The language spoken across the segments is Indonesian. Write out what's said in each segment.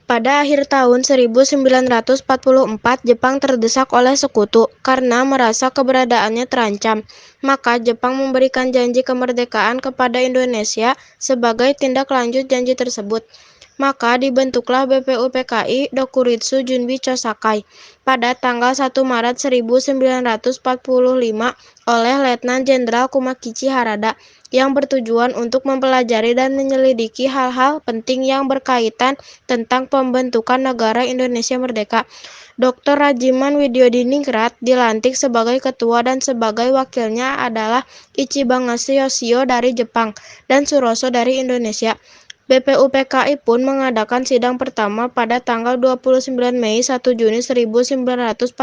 Pada akhir tahun 1944, Jepang terdesak oleh sekutu karena merasa keberadaannya terancam. Maka Jepang memberikan janji kemerdekaan kepada Indonesia sebagai tindak lanjut janji tersebut. Maka dibentuklah BPUPKI Dokuritsu Junbi Chosakai pada tanggal 1 Maret 1945 oleh Letnan Jenderal Kumakichi Harada yang bertujuan untuk mempelajari dan menyelidiki hal-hal penting yang berkaitan tentang pembentukan negara Indonesia Merdeka. Dr. Rajiman Widyodiningrat dilantik sebagai ketua dan sebagai wakilnya adalah Ichibangase Yoshio dari Jepang dan Suroso dari Indonesia. BPUPKI pun mengadakan sidang pertama pada tanggal 29 Mei 1 Juni 1945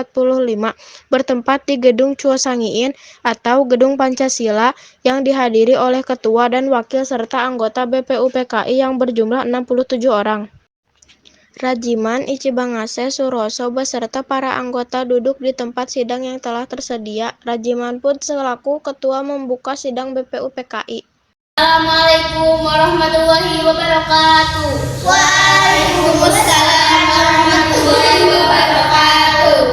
bertempat di Gedung Chuosangiin atau Gedung Pancasila yang dihadiri oleh ketua dan wakil serta anggota BPUPKI yang berjumlah 67 orang. Rajiman, Ichibangase, Suroso beserta para anggota duduk di tempat sidang yang telah tersedia. Rajiman pun selaku ketua membuka sidang BPUPKI. Assalamualaikum warahmatullahi wabarakatuh. Waalaikumsalam warahmatullahi wabarakatuh.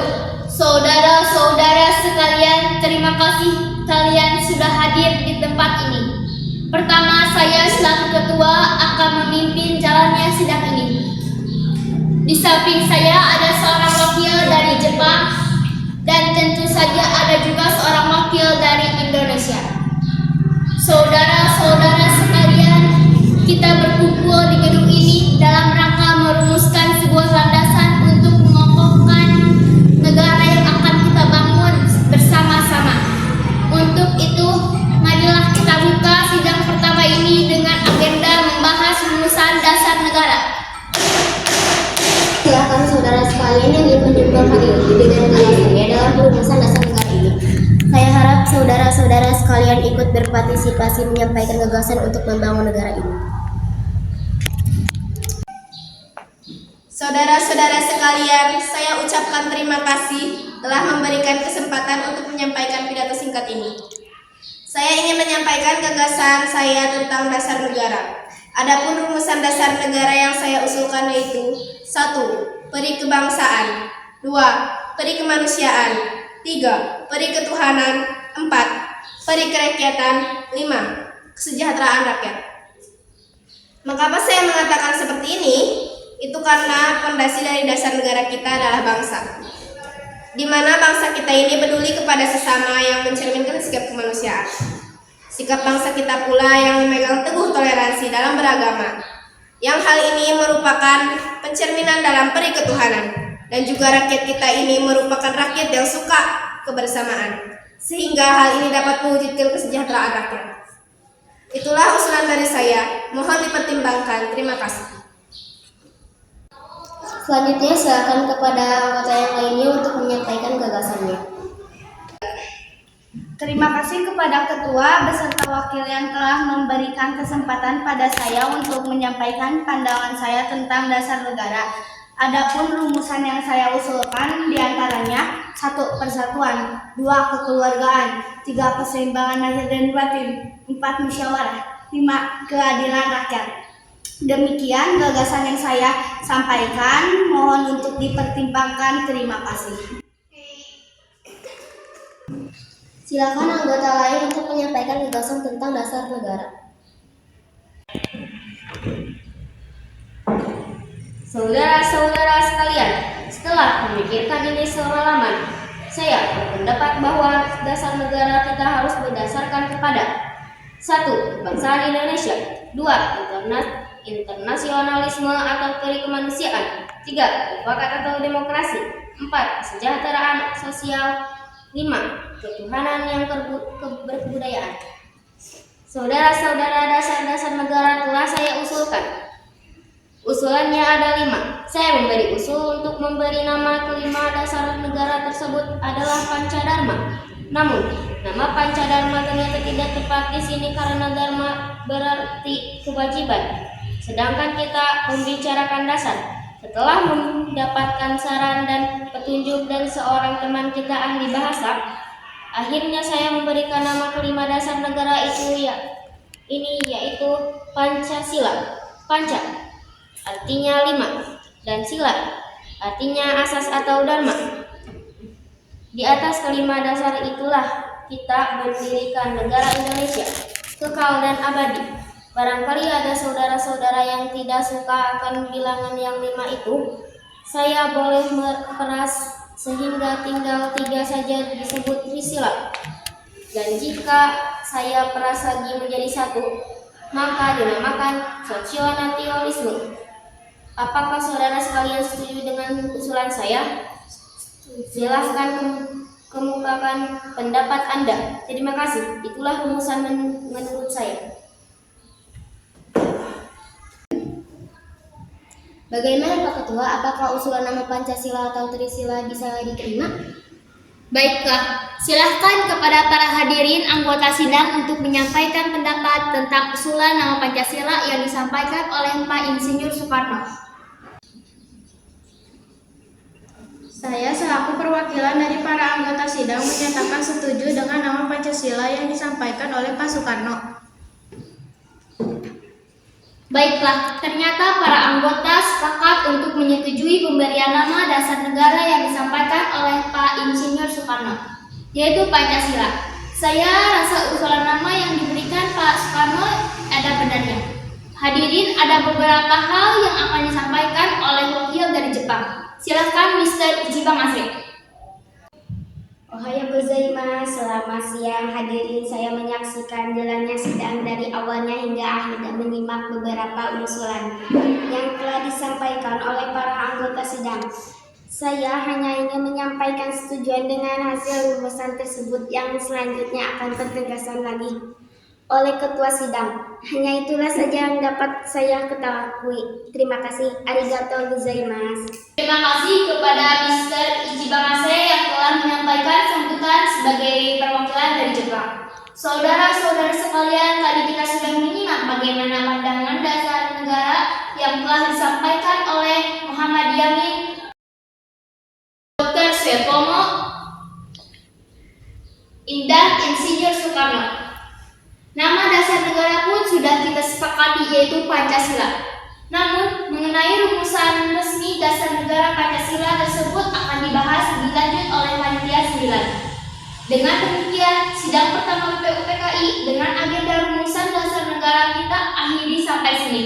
Saudara-saudara sekalian, terima kasih kalian sudah hadir di tempat ini. Pertama, saya selaku ketua akan memimpin jalannya sidang ini. Di samping saya ada seorang wakil dari Jepang dan tentu saja ada juga seorang wakil dari Indonesia. Saudara-saudara sekalian, kita berkumpul di gedung ini dalam rangka merumuskan sebuah landasan untuk mengokohkan negara yang akan kita bangun bersama-sama. Untuk itu, marilah kita buka sidang pertama ini dengan agenda membahas rumusan dasar negara. Silakan saudara sekalian yang ikut menyumbang hari ini dengan alasannya dalam rumusan dasar negara ini. Saya harap saudara-saudara sekalian ikut berpartisipasi menyampaikan gagasan untuk membangun negara ini. Saudara-saudara sekalian, saya ucapkan terima kasih telah memberikan kesempatan untuk menyampaikan pidato singkat ini. Saya ingin menyampaikan gagasan saya tentang dasar negara. Adapun rumusan dasar negara yang saya usulkan yaitu 1. Peri kebangsaan, 2. Peri kemanusiaan, 3. Peri ketuhanan, 4. Peri kerakyatan, 5. Kesejahteraan rakyat. Mengapa saya mengatakan seperti ini? Itu karena fondasi dari dasar negara kita adalah bangsa, di mana bangsa kita ini peduli kepada sesama yang mencerminkan sikap kemanusiaan. Sikap bangsa kita pula yang memegang teguh toleransi dalam beragama, yang hal ini merupakan pencerminan dalam peri ketuhanan, dan juga rakyat kita ini merupakan rakyat yang suka kebersamaan, sehingga hal ini dapat mewujudkan kesejahteraan rakyat. Itulah usulan dari saya, mohon dipertimbangkan. Terima kasih. Selanjutnya silakan kepada anggota yang lainnya untuk menyampaikan gagasannya. Terima kasih kepada ketua beserta wakil yang telah memberikan kesempatan pada saya untuk menyampaikan pandangan saya tentang dasar negara. Adapun rumusan yang saya usulkan diantaranya 1. Persatuan, 2. Kekeluargaan, 3. Keseimbangan lahir dan batin, 4. Musyawarah, 5. Keadilan rakyat. Demikian gagasan yang saya sampaikan, mohon untuk dipertimbangkan. Terima kasih. Silakan anggota lain untuk menyampaikan gagasan tentang dasar negara. Saudara-saudara sekalian, setelah memikirkan ini semalaman, saya berpendapat bahwa dasar negara kita harus berdasarkan kepada 1. Kebangsaan Indonesia, 2. Internasionalisme atau peri kemanusiaan, 3. Mufakat atau demokrasi, 4. Kesejahteraan sosial, 5. Ketuhanan yang berkebudayaan. Saudara-saudara, dasar-dasar negara telah saya usulkan. Usulannya ada 5. Saya memberi usul untuk memberi nama kelima dasar negara tersebut adalah Pancadharma. Namun, nama Pancadharma ternyata tidak tepat di sini karena dharma berarti kewajiban. Sedangkan kita membicarakan dasar. Setelah mendapatkan saran dan petunjuk dari seorang teman kita ahli bahasa, akhirnya saya memberikan nama kelima dasar negara yaitu Pancasila. Panca artinya lima dan sila artinya asas atau dharma. Di atas kelima dasar itulah kita mendirikan negara Indonesia, kekal dan abadi. Barangkali ada saudara-saudara yang tidak suka akan bilangan yang lima itu, saya boleh memperas sehingga tinggal 3 saja disebut trisila. Dan jika saya peras lagi menjadi 1, maka dinamakan sosionationalisme. Apakah saudara sekalian setuju dengan usulan saya? Silahkan kemukakan pendapat Anda. Terima kasih. Itulah rumusan menurut saya. Bagaimana Pak Ketua, apakah usulan nama Pancasila atau Trisila bisa diterima? Baiklah, silahkan kepada para hadirin anggota sidang untuk menyampaikan pendapat tentang usulan nama Pancasila yang disampaikan oleh Pak Insinyur Soekarno. Saya selaku perwakilan dari para anggota sidang menyatakan setuju dengan nama Pancasila yang disampaikan oleh Pak Soekarno. Baiklah, ternyata para anggota sepakat untuk menyetujui pemberian nama dasar negara yang disampaikan oleh Pak Insinyur Soekarno, yaitu Pancasila. Saya rasa usulan nama yang diberikan Pak Soekarno ada benarnya. Hadirin, ada beberapa hal yang akan disampaikan oleh wakil dari Jepang. Silakan Mr. Ichiban Asri. Ohayou gozaimasu, selamat siang hadirin. Saya menyaksikan jalannya sidang dari awalnya hingga akhir dan menyimak beberapa usulan yang telah disampaikan oleh para anggota sidang. Saya hanya ingin menyampaikan setujuan dengan hasil rumusan tersebut yang selanjutnya akan bertegasan lagi oleh ketua sidang. Hanya itulah saja yang dapat saya ketahui. Terima kasih. Arigatou gozaimasu. Terima kasih kepada Mr. Ichiban Asri yang telah menyampaikan sambutan sebagai perwakilan dari Jepang. Saudara-saudara sekalian, tadi kita sudah menyimak bagaimana pandangan dasar negara yang telah disampaikan oleh Muhammad Yamin, Dr. Suetomo, Indah Insinyur Soekarno. Nama dasar negara pun sudah kita sepakati, yaitu Pancasila. Namun, mengenai rumusan resmi dasar negara Pancasila tersebut akan dibahas lebih lanjut oleh panitia 9. Dengan demikian, sidang pertama PUPKI dengan agenda rumusan dasar negara kita akhiri sampai sini.